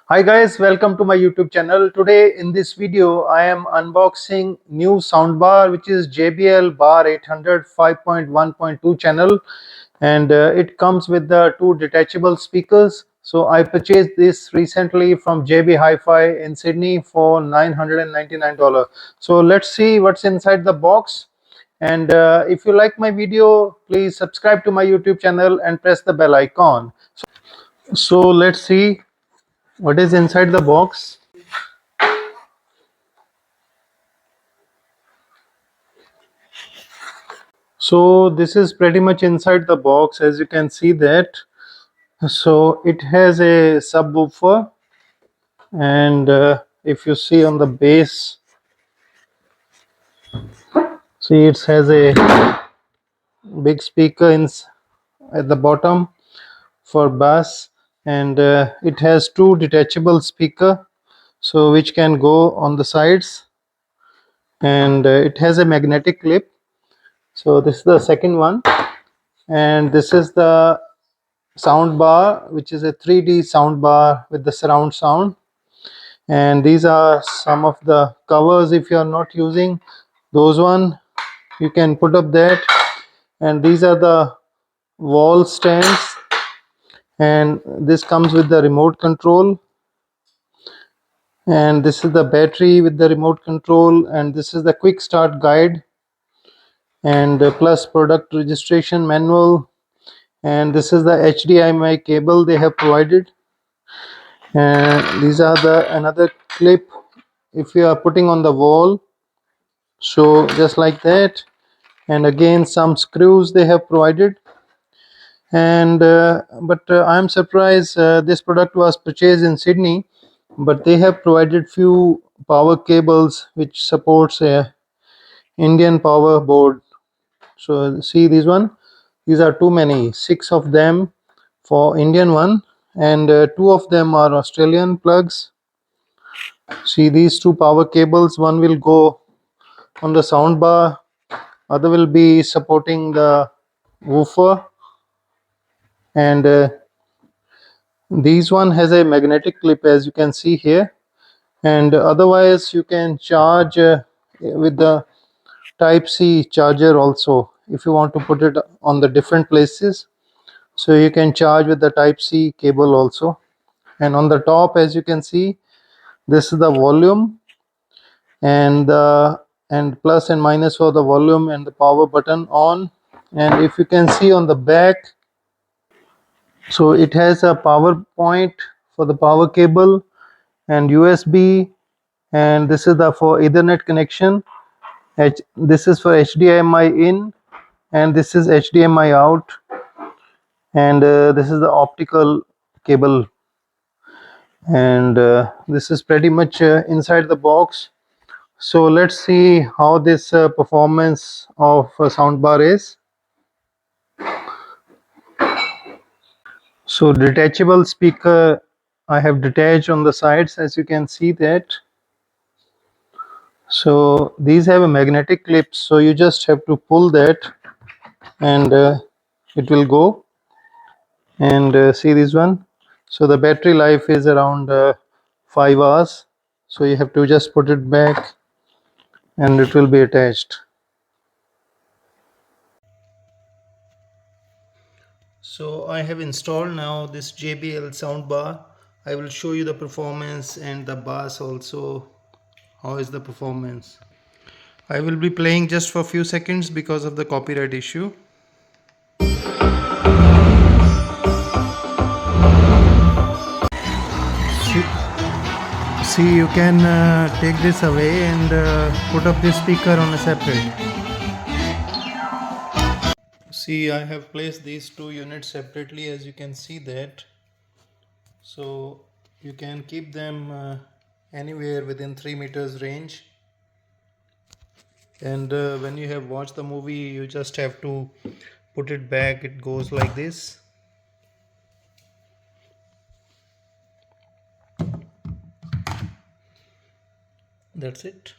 Hi guys, welcome to my YouTube channel. Today in this video I am unboxing new soundbar which is JBL Bar 800 5.1.2 channel, and it comes with the two detachable speakers. So I purchased this recently from JB Hi-Fi in Sydney for $999. So let's see what's inside the box. And if you like my video, please subscribe to my YouTube channel and press the bell icon. So let's see what is inside the box. So this is pretty much inside the box, as you can see that. So it has a subwoofer, and if you see on the base, see it has a big speaker at the bottom for bass, and it has two detachable speaker, so which can go on the sides, and it has a magnetic clip. So this is the second one, and this is the sound bar, which is a 3D sound bar with the surround sound. And these are some of the covers. If you are not using those one, you can put up that. And these are the wall stands, and this comes with the remote control, and this is the battery with the remote control, and this is the quick start guide, and plus product registration manual, and this is the HDMI cable they have provided. And these are the another clip if you are putting on the wall, so just like that. And again some screws they have provided. And I'm surprised, this product was purchased in Sydney, but they have provided few power cables which supports a Indian power board. So see these one, these are too many, 6 of them for Indian one, and 2 of them are Australian plugs. See these two power cables, one will go on the sound bar, other will be supporting the woofer, and these one has a magnetic clip, as you can see here. And otherwise you can charge with the type C charger also, if you want to put it on the different places, so you can charge with the type C cable also. And on the top, as you can see, this is the volume, and the and plus and minus for the volume and the power button on. And if you can see on the back, so it has a power point for the power cable and USB, and this is the for Ethernet connection. This is for HDMI in, and this is HDMI out, and this is the optical cable. And this is pretty much inside the box. So let's see how this performance of soundbar is. So detachable speaker I have detached on the sides, as you can see that. So these have a magnetic clip, so you just have to pull that, and it will go. And see this one, so the battery life is around 5 hours, so you have to just put it back and it will be attached. So I have installed now this JBL soundbar. I will show you the performance and the bass also, how is the performance. I will be playing just for a few seconds because of the copyright issue. See, you can take this away and put up this speaker on a separate. See, I have placed these two units separately, as you can see that. So you can keep them anywhere within 3 meters range. And when you have watched the movie, you just have to put it back. It goes like this. That's it.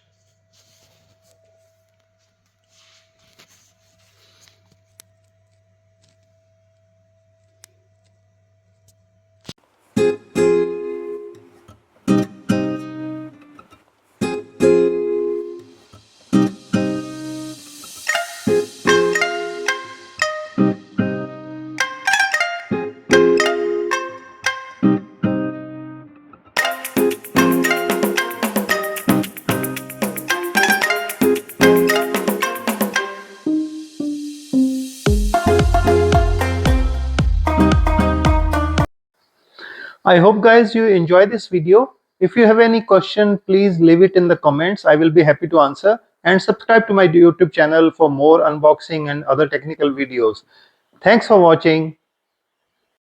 I hope guys you enjoy this video. If you have any question, please leave it in the comments. I will be happy to answer, and subscribe to my YouTube channel for more unboxing and other technical videos. Thanks for watching.